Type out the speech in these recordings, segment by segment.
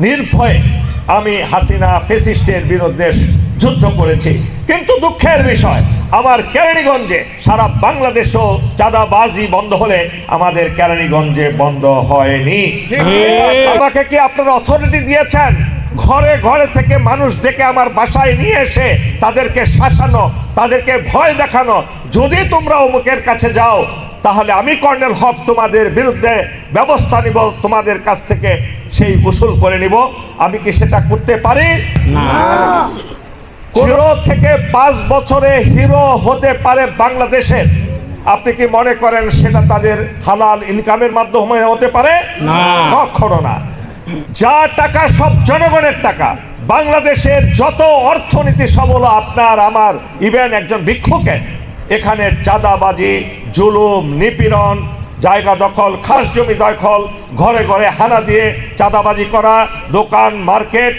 নির্ভয়ে আমি হাসিনা ফ্যাসিস্টের বিরুদ্ধে যুদ্ধ করেছি। কিন্তু দুঃখের বিষয়, আমার কেরানীগঞ্জে, সারা বাংলাদেশও চাঁদাবাজি বন্ধ হলে আমাদের কেরানীগঞ্জে বন্ধ হয়নি। আমাকে কি আপনারা অথরিটি দিয়েছেন ঘরে ঘরে থেকে মানুষ ডেকে আমার বাসায় নিয়ে এসে তাদেরকে শাসানো, তাদেরকে ভয় দেখানো, যদি তোমরা অমুকের কাছে যাও তাহলে আমি কর্নেল হক তোমাদের বিরুদ্ধে ব্যবস্থা নিব, তোমাদের কাছ থেকে সেই উসুল করে নিব? আমি কি সেটা করতে পারি? না। 0 থেকে 5 বছরে হিরো হতে পারে বাংলাদেশের। আপনি কি মনে করেন সেটা তাদের হালাল ইনকামের মাধ্যমে হতে পারে? না, কখনো না। যা টাকা সব জনগণের টাকা। বাংলাদেশের যত অর্থনীতি সব হলো আপনার আমার, ইভেন একজন ভিক্ষুকে। এখানে চাঁদাবাজি, জুলুম, নিপীড়ন, জায়গা দখল, খাস জমি দখল, ঘরে ঘরে হানা দিয়ে চাঁদাবাজি করা, দোকান মার্কেট,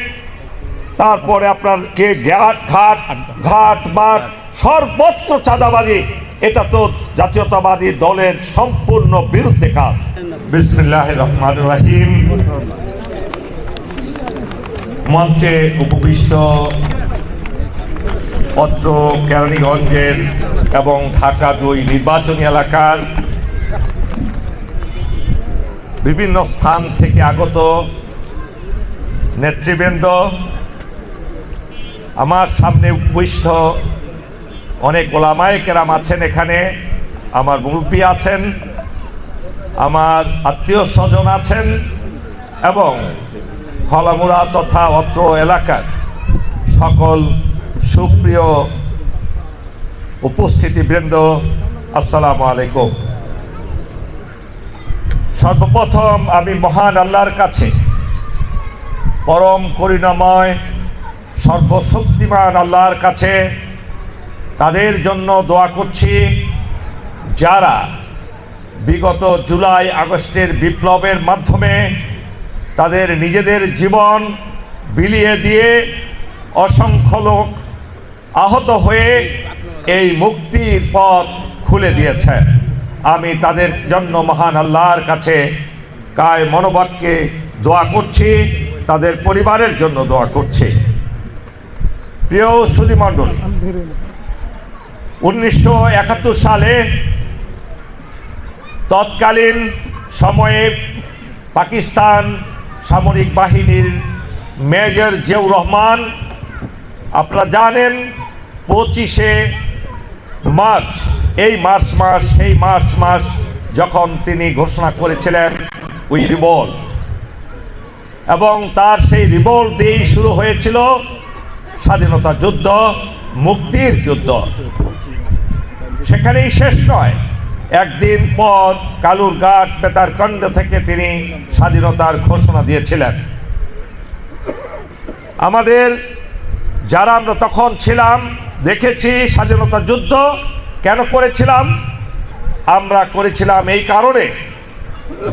তারপরে আপনার কে ঘাট মাঠ সর্বত্র চাঁদাবাজি। এটা তো জাতীয়তাবাদী দলের সম্পূর্ণ বিরুদ্ধে কাজ। বিসমিল্লাহির রহমানির রহিম। মঞ্চে উপবিষ্ট অত্র কেরানীগঞ্জের এবং ঢাকা 2 নির্বাচনী এলাকার বিভিন্ন স্থান থেকে আগত নেতৃবৃন্দ, আমার সামনে উপবিষ্ট অনেক ওলামায়ে কেরাম আছেন, এখানে আমার মুরব্বী আছেন, আমার আত্মীয় স্বজন আছেন এবং খলামুড়া তথা অত্র এলাকার সকল সুপ্রিয় উপস্থিতিবৃন্দ, আসসালামু আলাইকুম। সর্বপ্রথম আমি মহান আল্লাহর কাছে, পরম করুণাময় সর্বশক্তিমান আল্লাহর কাছে তাদের জন্য দোয়া করছি যারা বিগত জুলাই আগস্টের বিপ্লবের মাধ্যমে তাদের নিজেদের জীবন বিলিয়ে দিয়ে অসংখ্য লোক আহত হয়ে এই মুক্তির পথ খুলে দিয়েছে। আমি তাদের জন্য মহান আল্লাহর কাছে কায় মনোবাক্যে দোয়া করছি, তাদের পরিবারের জন্য দোয়া করছি। প্রিয় সুধীমণ্ডলী, 1971 সালে তৎকালীন সময়ে পাকিস্তান সামরিক বাহিনীর মেজর জিয়াউর রহমান, আপনারা জানেন 25শে মার্চ, এই মার্চ মাস যখন তিনি ঘোষণা করেছিলেন উই রিভল্ট, এবং তার সেই রিভল্ট দিয়েই শুরু হয়েছিল স্বাধীনতা যুদ্ধ, মুক্তির যুদ্ধ। সেখানেই শেষ নয়, একদিন পর কালুরঘাট বেতারকান্ড থেকে তিনি স্বাধীনতার ঘোষণা দিয়েছিলেন। আমাদের যারা আমরা তখন ছিলাম দেখেছি স্বাধীনতা যুদ্ধ কেন করেছিলাম। আমরা করেছিলাম এই কারণে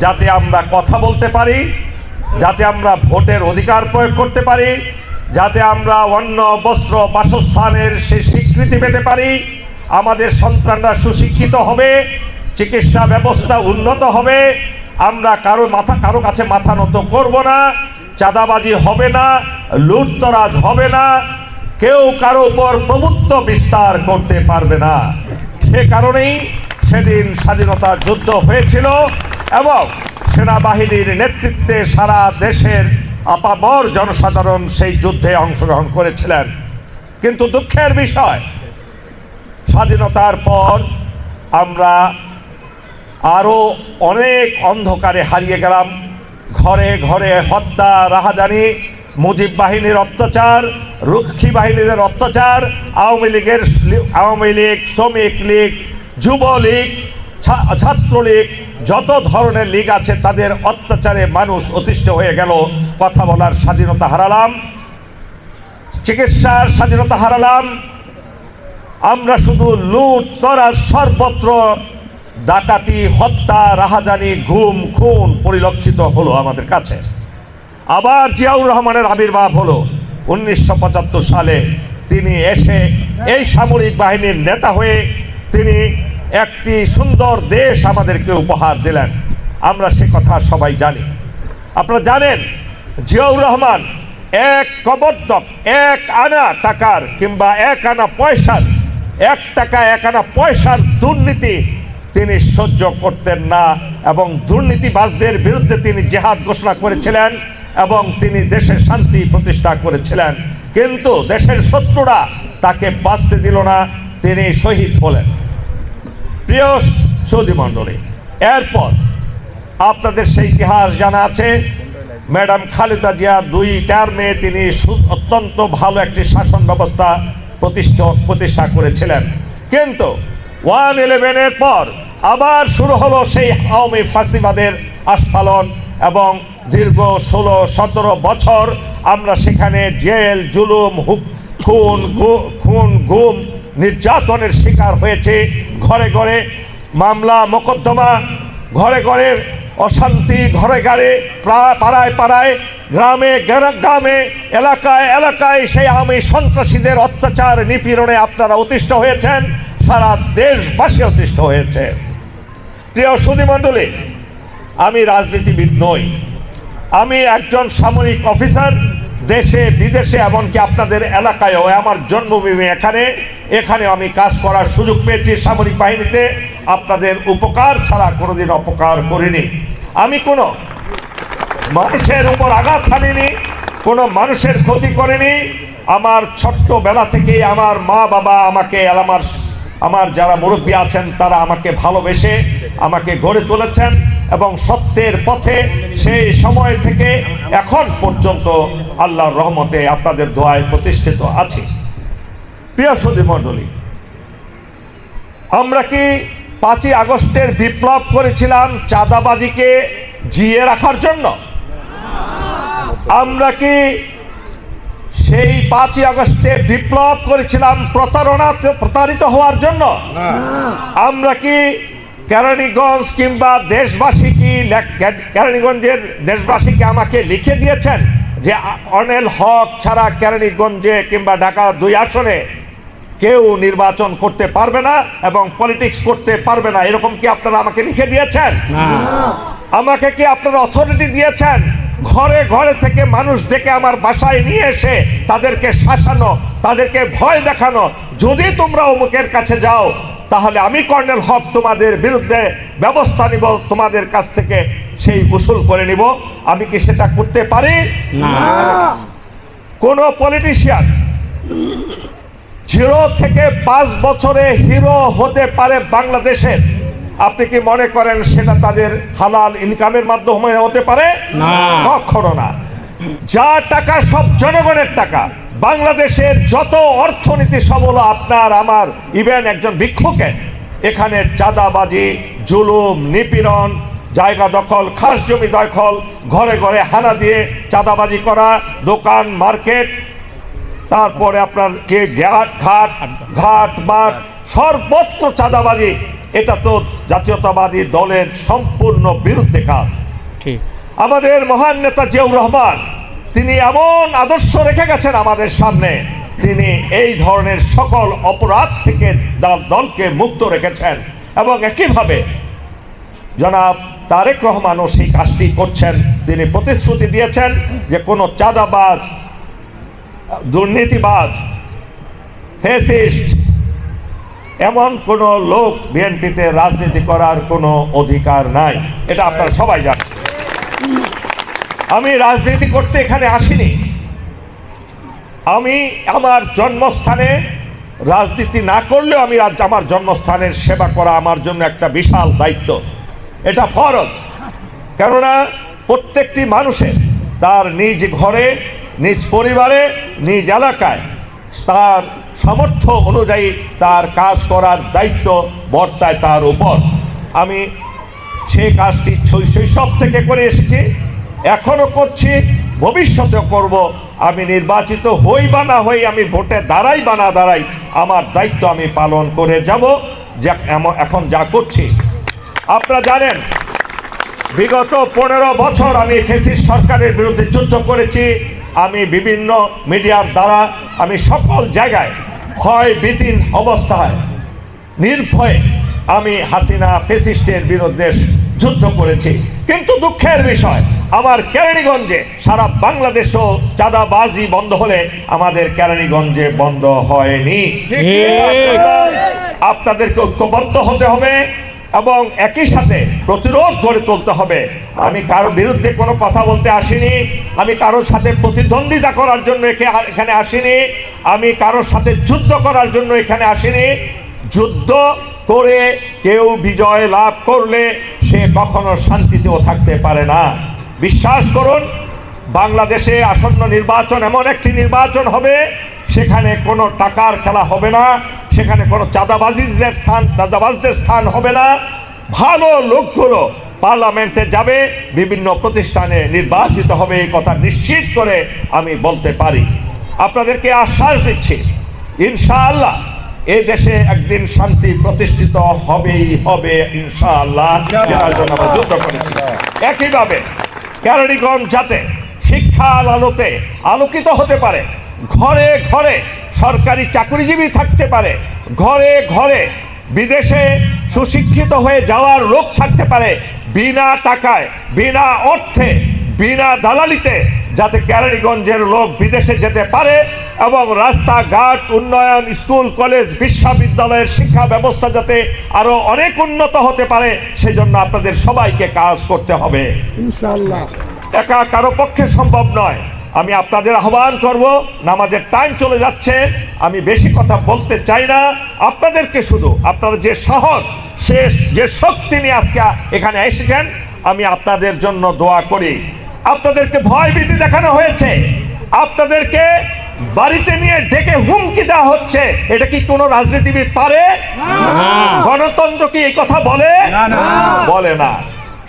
যাতে আমরা কথা বলতে পারি, যাতে আমরা ভোটের অধিকার প্রয়োগ করতে পারি, যাতে আমরা অন্ন বস্ত্র বাসস্থানের সে স্বীকৃতি পেতে পারি, আমাদের সন্তানরা সুশিক্ষিত হবে, চিকিৎসা ব্যবস্থা উন্নত হবে, আমরা কারো কাছে মাথা নত করব না, চাঁদাবাজি হবে না, লুটতরাজ হবে না, কেউ কারো উপর প্রভুত্ব বিস্তার করতে পারবে না। সে কারণেই সেদিন স্বাধীনতা যুদ্ধ হয়েছিল এবং সেনাবাহিনীর নেতৃত্বে সারা দেশের আপামর জনসাধারণ সেই যুদ্ধে অংশগ্রহণ করেছিলেন। কিন্তু দুঃখের বিষয়, স্বাধীনতার পর আমরা আরও অনেক অন্ধকারে হারিয়ে গেলাম। ঘরে ঘরে হত্যা, রাহাজানি, মুজিব বাহিনীর অত্যাচার, রক্ষী বাহিনীদের অত্যাচার, আওয়ামী লীগ, শ্রমিক লীগ, যুবলীগ, ছাত্রলীগ, যত ধরনের লীগ আছে তাদের অত্যাচারে মানুষ অতিষ্ঠ হয়ে গেল। কথা বলার স্বাধীনতা হারালাম, চিকিৎসার স্বাধীনতা হারালাম। আমরা শুধু লুট তরাজ, সর্বত্র ডাকাতি, হত্যা, রাহাজানি, গুম, খুন পরিলক্ষিত হলো আমাদের কাছে। আবার জিয়াউর রহমানের আবির্ভাব হলো 1975 সালে। তিনি এসে এই সামরিক বাহিনীর নেতা হয়ে তিনি একটি সুন্দর দেশ আমাদেরকে উপহার দিলেন। আমরা সে কথা সবাই জানি। আপনারা জানেন জিয়াউর রহমান এক কবর্তক এক আনা টাকার কিংবা এক আনা পয়সার, 1 টাকা 1 আনা পয়সার দুর্নীতি তিনি সহ্য করতেন না এবং দুর্নীতিবাজদের বিরুদ্ধে তিনি জেহাদ ঘোষণা করেছিলেন এবং তিনি দেশের শান্তি প্রতিষ্ঠা করেছিলেন। কিন্তু দেশের শত্রুরা তাকে বাঁচতে দিল না, তিনি শহীদ হলেন। প্রিয় সৌদি মণ্ডলী, এরপর আপনাদের সেই ইতিহাস জানা আছে, ম্যাডাম খালেদা জিয়া 2 টার্মে তিনি অত্যন্ত ভালো একটি শাসন ব্যবস্থা প্রতিষ্ঠা করেছিলেন। কিন্তু 1/11-এর পর আবার শুরু হলো সেই আওয়ামী ফাঁসিবাদের আস্ফালন এবং দীর্ঘ 16-17 বছর আমরা সেখানে জেল, জুলুম, খুন, গুম, নির্যাতনের শিকার হয়েছে। ঘরে ঘরে মামলা মোকদ্দমা, ঘরে ঘরে অশান্তি, ঘরে ঘরে পাড়ায় পাড়ায়, গ্রামে গ্রামে, এলাকায় এলাকায় সেই আওয়ামী সন্ত্রাসীদের অত্যাচার নিপীড়নে আপনারা অতিষ্ঠ হয়েছেন, সারা দেশবাসী অতিষ্ঠ হয়েছে। প্রিয় সুধী মণ্ডলী, আমি রাজনীতিবিদ নই, আমি একজন সামরিক অফিসার। দেশে বিদেশে এমনকি আপনাদের এলাকায়ও, আমার জন্মভূমি এখানে আমি কাজ করার সুযোগ পেয়েছি সামরিক বাহিনীতে। আপনাদের উপকার ছাড়া কোনোদিন অপকার করিনি। আমি কোনো মানুষের উপর আঘাত হানিনি, কোনো মানুষের ক্ষতি করিনি। আমার ছোট্টবেলা থেকে আমার মা বাবা আমাকে, আমার যারা মুরব্বী আছেন তারা আমাকে ভালোবেসে আমাকে গড়ে তুলেছেন এবং সত্যের পথে সেই সময় থেকে এখন পর্যন্ত আল্লাহর রহমতে আপনাদের দোয়ায় প্রতিষ্ঠিত আছি। প্রিয় সুধী মণ্ডলী, আমরা কি 5ই আগস্টের বিপ্লব করেছিলাম চাঁদাবাজিকে জিয়ে রাখার জন্য? আমরা কি সেই 5ই আগস্টে বিপ্লব করেছিলাম প্রতারিত হওয়ার জন্য? আমরা কি কেরানীগঞ্জ কিংবা দেশবাসী কি কেরানীগঞ্জের দেশবাসীকে আমাকে লিখে দিয়েছেন যে অনিল হক ছাড়া কেরানীগঞ্জে কিংবা ঢাকা 2 আসনে কেউ নির্বাচন করতে পারবে না এবং পলিটিক্স করতে পারবে না? এরকম কি আপনারা আমাকে লিখে দিয়েছেন? আমাকে কি আপনারা অথরিটি দিয়েছেন ঘরে ঘরে থেকে মানুষ ডেকে আমার বাসায় নিয়ে এসে তাদেরকে শাসানো, তাদেরকে ভয় দেখানো, যদি তোমরা অমুকের কাছে যাও তাহলে আমি কর্নেল হক তোমাদের বিরুদ্ধে ব্যবস্থা নিব, তোমাদের কাছ থেকে সেই উসুল করে নিব? আমি কি সেটা করতে পারি? কোন পলিটিশিয়ান 0 থেকে 5 বছরে হিরো হতে পারে বাংলাদেশের? আপনি কি মনে করেন সেটা তাদের হালাল ইনকামের মাধ্যমে হতে পারে? কখনো না। যা টাকা সব জনগণের টাকা। বাংলাদেশের যত অর্থনীতি সব হলো আপনার আমার, ইভেন একজন ভিক্ষুকে। এখানে চাঁদাবাজি, জুলুম, নিপীড়ন, জায়গা দখল, খাস জমি দখল, ঘরে ঘরে হানা দিয়ে চাঁদাবাজি করা, দোকান মার্কেট, তারপরে আপনার কে ঘাট মাঠ সর্বত্র চাঁদাবাজি। এটা তো জাতীয়তাবাদী দলের সম্পূর্ণ বিরুদ্ধে কাজ। আমাদের মহান নেতা জিয়াউর রহমান তিনি এমন আদর্শ রেখে গেছেন আমাদের সামনে, তিনি এই ধরনের সকল অপরাধ থেকে দলকে মুক্ত রেখেছেন এবং একইভাবে জনাব তারেক রহমানও সেই কাজটি করছেন। তিনি প্রতিশ্রুতি দিয়েছেন যে কোনো চাঁদাবাজ, দুর্নীতিবাজ, ফ্যাসিস্ট এমন কোন লোক বিএনপিতে রাজনীতি করার কোনো অধিকার নাই। এটা আপনারা সবাই জানেন। আমি রাজনীতি করতে এখানে আসিনি। আমি আমার জন্মস্থানে রাজনীতি না করলেও আমি আমার জন্মস্থানের সেবা করা আমার জন্য একটা বিশাল দায়িত্ব, এটা ফরজ। কেননা প্রত্যেকটি মানুষের তার নিজ ঘরে, নিজ পরিবারে, নিজ এলাকায় তার সামর্থ্য অনুযায়ী তার কাজ করার দায়িত্ব বর্তায় তার উপর। আমি সেই কাজটি শৈশব থেকে করে এসেছি, এখনও করছি, ভবিষ্যতেও করব। আমি নির্বাচিত হই বা না হই, আমি ভোটে দাঁড়াই বা না দাঁড়াই, আমার দায়িত্ব আমি পালন করে যাব। এখন যা করছি আপনারা জানেন, বিগত 15 বছর আমি ফ্যাসিস্ট সরকারের বিরুদ্ধে যুদ্ধ করেছি। আমি বিভিন্ন মিডিয়ার দ্বারা আমি সকল জায়গায় ভয় ভীতির অবস্থায় নির্ভয়ে আমি হাসিনা ফ্যাসিস্টের বিরুদ্ধে যুদ্ধ করেছি। কিন্তু দুঃখের বিষয়, আমার কেরানীগঞ্জে, সারা বাংলাদেশও চাঁদাবাজি বন্ধ হলে আমাদের কেরানীগঞ্জে বন্ধ হয়নি। আপনাদেরকে ঐক্যবদ্ধ হতে হবে এবং একই সাথে প্রতিরোধ গড়ে তুলতে হবে। আমি কারো বিরুদ্ধে কোনো কথা বলতে আসিনি, আমি কারোর সাথে প্রতিদ্বন্দ্বিতা করার জন্য এখানে আসিনি, আমি কারোর সাথে যুদ্ধ করার জন্য এখানে আসিনি। যুদ্ধ করে কেউ বিজয় লাভ করলে সে কখনো শান্তিতেও থাকতে পারে না। বিশ্বাস করুন, বাংলাদেশে আসন্ন নির্বাচন এমন একটি নির্বাচন হবে, সেখানে কোনো টাকার খেলা হবে না, সেখানে কোনো চাঁদাবাজদের স্থান হবে না। ভালো লোকগুলো পার্লামেন্টে যাবে, বিভিন্ন প্রতিষ্ঠানে নির্বাচিত হবে, এই কথা নিশ্চিত করে আমি বলতে পারি। আপনাদেরকে আশ্বাস দিচ্ছি, ইনশাআল্লাহ এই দেশে একদিন শান্তি প্রতিষ্ঠিত হবেই হবে, ইনশাআল্লাহ। আমরা যুদ্ধ করেছি। একইভাবে কেরানীগঞ্জ যাতে শিক্ষার আলোতে আলোকিত হতে পারে, ঘরে ঘরে সরকারি চাকরিজীবী থাকতে পারে, ঘরে ঘরে বিদেশে সুশিক্ষিত হয়ে যাওয়ার লোক থাকতে পারে, বিনা টাকায়, বিনা অর্থে, বিনা দালালিতে যাতে কেরানীগঞ্জের লোক বিদেশে যেতে পারে এবং রাস্তাঘাট উন্নয়ন, স্কুল কলেজ বিশ্ববিদ্যালয়ের শিক্ষা ব্যবস্থা যাতে আরো অনেক উন্নত হতে পারে, সেজন্য আপনাদের সবাইকে কাজ করতে হবে ইনশাআল্লাহ। একা কারো পক্ষে সম্ভব নয়। আমি আপনাদের আহ্বান করব, নামাজের টাইম চলে যাচ্ছে, আমি বেশি কথা বলতে চাই না। আপনাদেরকে শুধু আপনারা যে সাহস, শেষ যে শক্তি নিয়ে আজকে এখানে এসেছেন, আমি আপনাদের জন্য দোয়া করি। আপনাদেরকে ভয় ভীতি দেখানো হয়েছে, আপনাদেরকে বাড়িতে নিয়ে ডেকে হুমকি দেওয়া হচ্ছে, এটা কি কোনো রাজনীতিবিদ পারে? গণতন্ত্র কি এই কথা বলে? বলে না।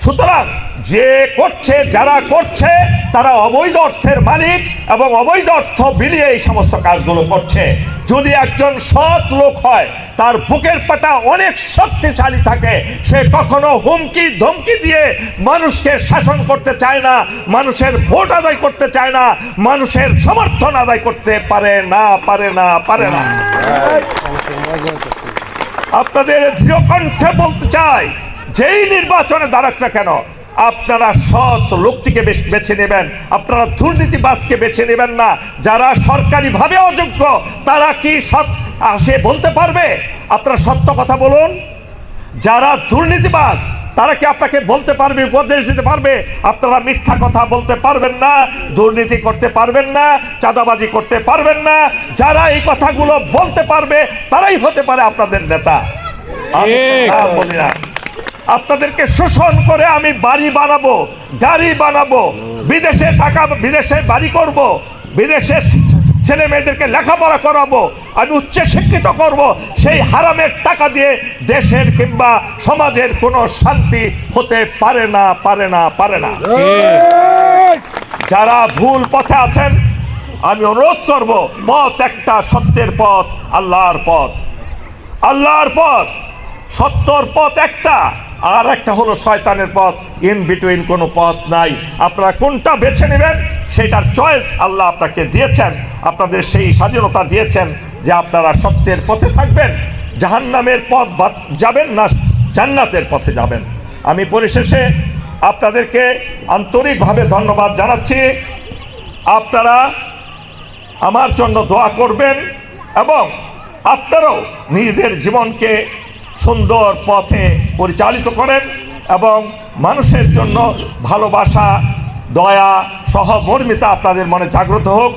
সুতরাং যে করছে, যারা করছে, তারা অবৈধ অর্থের মালিক এবং অবৈধ অর্থ বিলিয়ে এই সমস্ত কাজগুলো করছে। যদি একজন সৎ লোক হয়, তার বুকের পাটা অনেক শক্তিশালী থাকে, সে কখনো হুমকি ধমকি দিয়ে মানুষকে শাসন করতে চায় না, মানুষের ভোট আদায় করতে চায় না, মানুষের সমর্থন আদায় করতে পারে না। আপনাদের দৃঢ় কণ্ঠে বলতে চাই, যেই নির্বাচনে দাঁড়াক না কেন, আপনারা সৎ লোকটিকে বেছে নেবেন, আপনারা দুর্নীতিবাজকে বেছে নেবেন না। যারা সরকারিভাবে অযোগ্য, তারা কি সৎ আসে বলতে পারবে? আপনারা সত্য কথা বলুন। যারা দুর্নীতিবাজ, তারা কি আপনাকে বলতে পারবে, উপদেশ দিতে পারবে? আপনারা মিথ্যা কথা বলতে পারবেন না, দুর্নীতি করতে পারবেন না, চাঁদাবাজি করতে পারবেন না। যারা এই কথাগুলো বলতে পারবে, তারাই হতে পারে আপনাদের নেতা। আমি বলি না, আপনাদেরকে শোষণ করে আমি বাড়ি বানাবো, গাড়ি বানাবো, বিদেশে টাকা, বিদেশে বাড়ি করব, বিদেশে ছেলে মেয়েদেরকে লেখাপড়া করাবো, আমি উচ্চ শিক্ষিত করব, সেই হারামের টাকা দিয়ে দেশের কিংবা সমাজের কোনো শান্তি হতে পারে না। যারা ভুল পথে আছেন, আমি অনুরোধ করব, পথ একটা, সত্যের পথ, আল্লাহর পথ, সত্যর পথ একটা, আর একটা হলো শয়তানের পথ। ইন বিটুইন কোনো পথ নাই। আপনারা কোনটা বেছে নেবেন, সেটার চয়েস আল্লাহ আপনাকে দিয়েছেন, আপনাদের সেই স্বাধীনতা দিয়েছেন যে আপনারা সত্যের পথে থাকবেন, জাহান্নামের পথ যাবেন না, জান্নাতের পথে যাবেন। আমি পরিশেষে আপনাদেরকে আন্তরিকভাবে ধন্যবাদ জানাচ্ছি। আপনারা আমার জন্য দোয়া করবেন এবং আপনারাও নিজেদের জীবনকে সুন্দর পথে পরিচালিত করেন এবং মানুষের জন্য ভালোবাসা, দয়া, সহমর্মিতা আপনাদের মনে জাগ্রত হোক।